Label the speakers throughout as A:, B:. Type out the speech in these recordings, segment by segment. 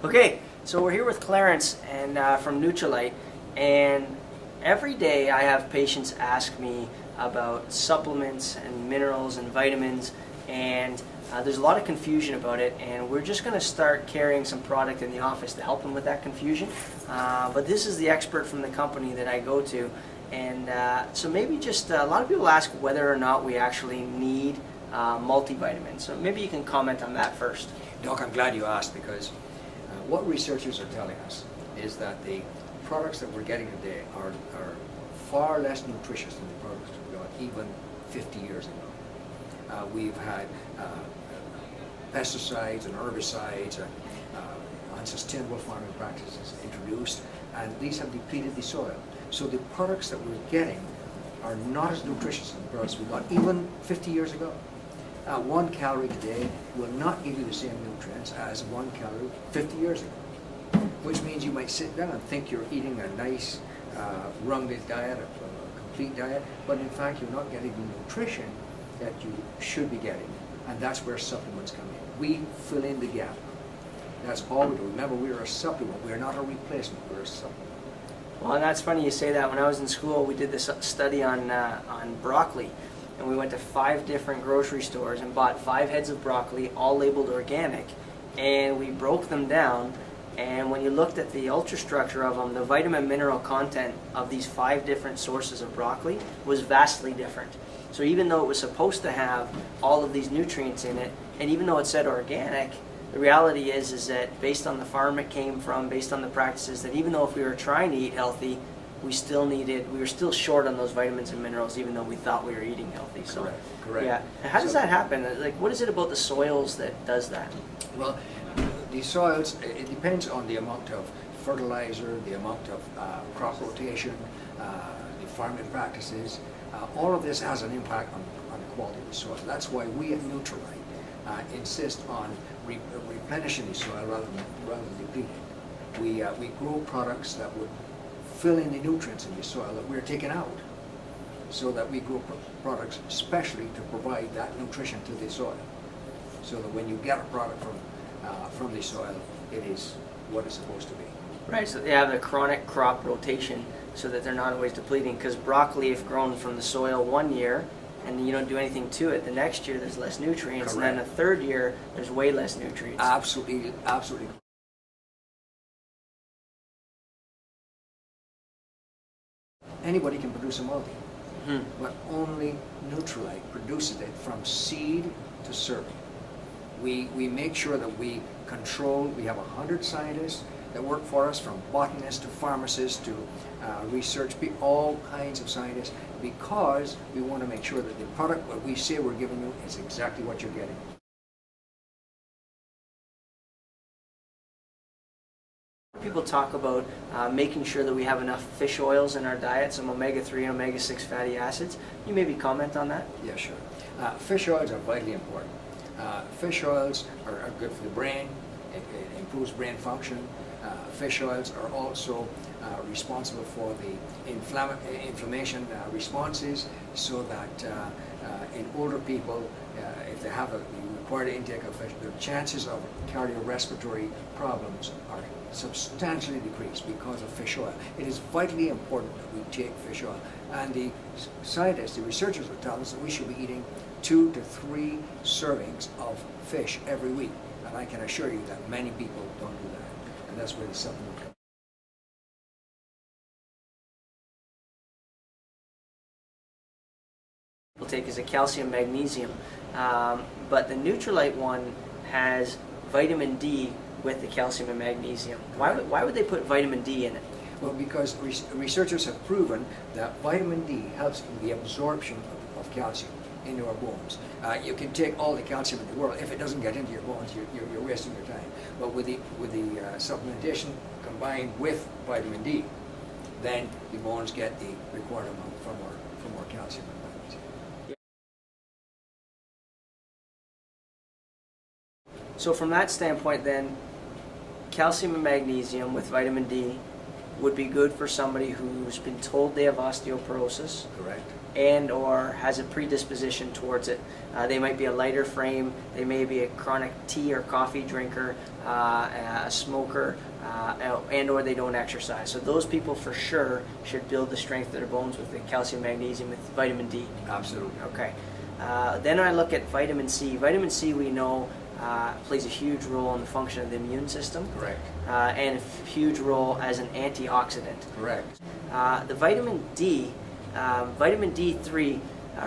A: Okay, so we're here with Clarence and from Nutri-lite, and every day I have patients ask me about supplements and minerals and vitamins, and there's a lot of confusion about it, and we're just going to start carrying some product in the office to help them with that confusion. But this is the expert from the company that I go to, and so maybe just a lot of people ask whether or not we actually need multivitamins. So maybe you can comment on that first.
B: Doc, I'm glad you asked, because what researchers are telling us is that the products that we're getting today are far less nutritious than the products we got even 50 years ago. We've had pesticides and herbicides and unsustainable farming practices introduced, and these have depleted the soil. So the products that we're getting are not as nutritious as the products we got even 50 years ago. 1 calorie today will not give you the same nutrients as 1 calorie 50 years ago, which means you might sit down and think you're eating a nice rounded diet, a complete diet, but in fact you're not getting the nutrition that you should be getting, and that's where supplements come in. We fill in the gap. That's all we do. Remember, we're a supplement. We're not a replacement. We're a supplement.
A: Well, and that's funny you say that. When I was in school, we did this study on broccoli. And we went to 5 different grocery stores and bought 5 heads of broccoli, all labeled organic, and we broke them down, and when you looked at the ultrastructure of them, the vitamin mineral content of these 5 different sources of broccoli was vastly different. So even though it was supposed to have all of these nutrients in it, and even though it said organic, the reality is that based on the farm it came from, based on the practices, that even though if we were trying to eat healthy, we were still short on those vitamins and minerals, even though we thought we were eating healthy. So,
B: Correct.
A: Yeah. And how does that happen? Like, what is it about the soils that does that?
B: Well, the soils, it depends on the amount of fertilizer, the amount of crop rotation, the farming practices. All of this has an impact on the quality of the soil. That's why we at Nutri-lite insist on replenishing the soil rather than depleting it. We grow products that would fill in the nutrients in the soil that we're taking out, so that we grow products especially to provide that nutrition to the soil, so that when you get a product from the soil, it is what it's supposed to be.
A: Right, so they have a chronic crop rotation so that they're not always depleting, because broccoli, if grown from the soil one year and you don't do anything to it, the next year there's less nutrients. Correct. And then the third year there's way less nutrients.
B: Absolutely. Anybody can produce a multi, but only Nutri-lite produces it from seed to serving. We make sure that we control. We have 100 scientists that work for us, from botanists to pharmacists to research, all kinds of scientists, because we want to make sure that the product, what we say we're giving you, is exactly what you're getting.
A: People talk about making sure that we have enough fish oils in our diet, some omega-3 and omega-6 fatty acids. Can you maybe comment on that?
B: Yeah, sure. Fish oils are vitally important. Fish oils are good for the brain. It improves brain function. Fish oils are also responsible for the inflammation responses, so that in older people, if they have the required intake of fish, their chances of cardiorespiratory problems are substantially decreased because of fish oil. It is vitally important that we take fish oil, and the scientists, the researchers are telling us that we should be eating 2 to 3 servings of fish every week, and I can assure you that many people don't do that, and that's where the supplement comes.
A: We'll take is a calcium magnesium, but the Nutri-lite one has vitamin D with the calcium and magnesium. Why would they put vitamin D in it?
B: Well, because researchers have proven that vitamin D helps in the absorption of calcium into our bones. You can take all the calcium in the world. If it doesn't get into your bones, you're wasting your time. But with the supplementation combined with vitamin D, then the bones get the required amount from our calcium and magnesium.
A: So from that standpoint then, calcium and magnesium with vitamin D would be good for somebody who's been told they have osteoporosis.
B: Correct.
A: and or has a predisposition towards it. They might be a lighter frame, they may be a chronic tea or coffee drinker, a smoker, and or they don't exercise. So those people for sure should build the strength of their bones with the calcium, magnesium, with vitamin D.
B: Absolutely.
A: Okay. Then I look at vitamin C. Vitamin C, we know, plays a huge role in the function of the immune system.
B: Correct.
A: And a huge role as an antioxidant.
B: Correct.
A: The vitamin D, vitamin D3,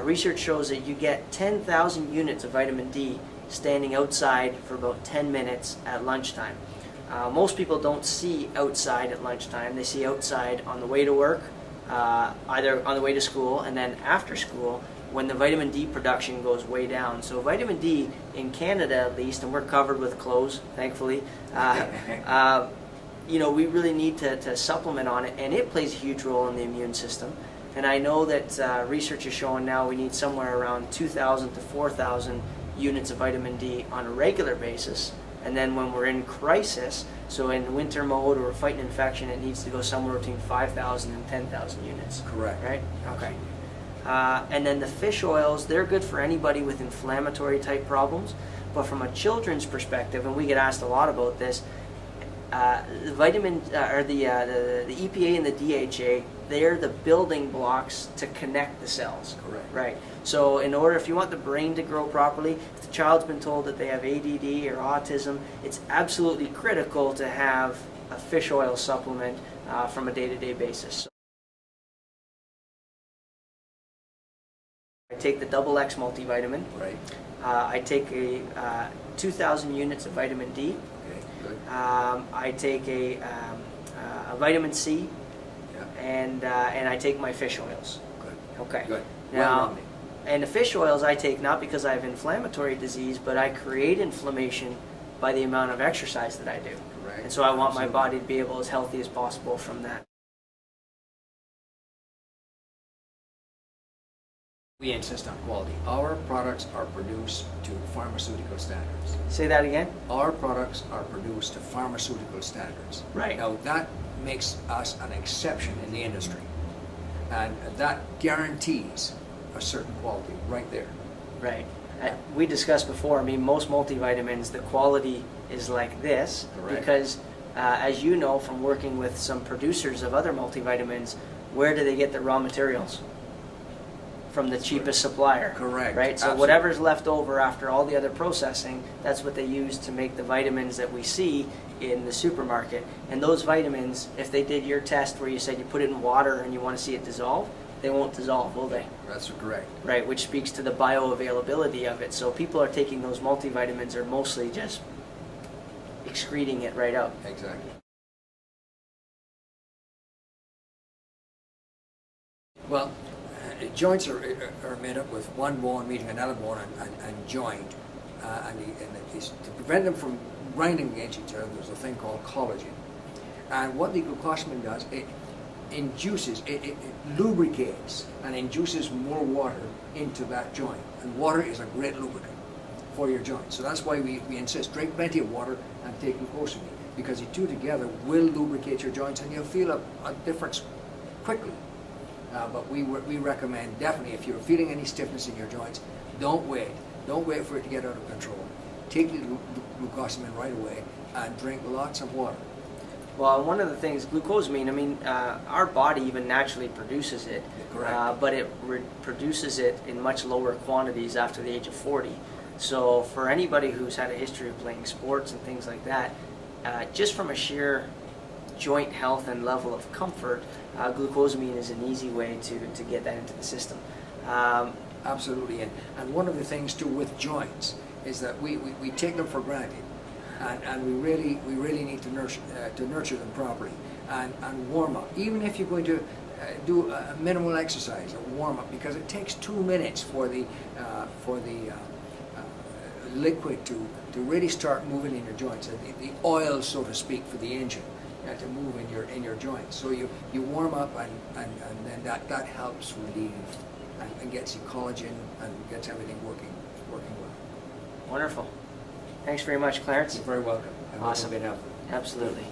A: research shows that you get 10,000 units of vitamin D standing outside for about 10 minutes at lunchtime. Most people don't see outside at lunchtime. They see outside on the way to work, either on the way to school, and then after school when the vitamin D production goes way down. So vitamin D in Canada at least, and we're covered with clothes, thankfully, you know, we really need to supplement on it, and it plays a huge role in the immune system. And I know that research is showing now we need somewhere around 2,000 to 4,000 units of vitamin D on a regular basis. And then when we're in crisis, so in winter mode or we're fighting infection, it needs to go somewhere between 5,000 and 10,000 units.
B: Correct.
A: Right? Okay. And then the fish oils, they're good for anybody with inflammatory type problems. But from a children's perspective, and we get asked a lot about this, the vitamin or the EPA and the DHA, they're the building blocks to connect the cells.
B: Correct.
A: Right. So in order, if you want the brain to grow properly, if the child's been told that they have ADD or autism, it's absolutely critical to have a fish oil supplement from a day-to-day basis. I take the Double X multivitamin.
B: Right.
A: I take a 2,000 units of vitamin D.
B: Okay. Good.
A: I take a vitamin C,
B: Yeah.
A: and I take my fish oils.
B: Good.
A: Okay.
B: Good.
A: Now,
B: Well-rounded.
A: and the fish oils I take not because I have inflammatory disease, but I create inflammation by the amount of exercise that I do.
B: Correct.
A: And so I want my
B: Absolutely.
A: body to be able as healthy as possible from that.
B: We insist on quality. Our products are produced to pharmaceutical standards.
A: Say that again?
B: Our products are produced to pharmaceutical standards.
A: Right.
B: Now that makes us an exception in the industry. And that guarantees a certain quality right there.
A: Right. We discussed before, I mean, most multivitamins, the quality is like this.
B: Correct.
A: Because, as you know from working with some producers of other multivitamins, where do they get the raw materials? From the cheapest supplier.
B: Correct.
A: Right? So
B: Absolutely.
A: whatever's left over after all the other processing, that's what they use to make the vitamins that we see in the supermarket. And those vitamins, if they did your test where you said you put it in water and you want to see it dissolve, they won't dissolve, will they?
B: That's correct.
A: Right, which speaks to the bioavailability of it. So people are taking those multivitamins are mostly just excreting it right out.
B: Exactly. Well, joints are made up with one bone meeting another bone and joined. To prevent them from grinding against each other, there's a thing called collagen. And what the glucosamine does, it induces, it lubricates and induces more water into that joint. And water is a great lubricant for your joint. So that's why we insist, drink plenty of water and take glucosamine, because the two together will lubricate your joints and you'll feel a difference quickly. But we recommend definitely, if you're feeling any stiffness in your joints, don't wait. Don't wait for it to get out of control. Take the glucosamine right away and drink lots of water.
A: Well, one of the things, glucosamine, I mean, our body even naturally produces it,
B: Correct.
A: but it produces it in much lower quantities after the age of 40. So for anybody who's had a history of playing sports and things like that, just from a sheer joint health and level of comfort, glucosamine is an easy way to get that into the system.
B: Absolutely, and one of the things too with joints is that we take them for granted, and we really need to nurture them properly and warm up. Even if you're going to do a minimal exercise, a warm up, because it takes 2 minutes for the liquid to really start moving in your joints, the oil, so to speak, for the engine. To move in your joints. So you warm up and then that helps relieve and gets you collagen and gets everything working well.
A: Wonderful. Thanks very much, Clarence.
B: You're very welcome. I hope
A: Awesome.
B: I've been helpful.
A: Absolutely.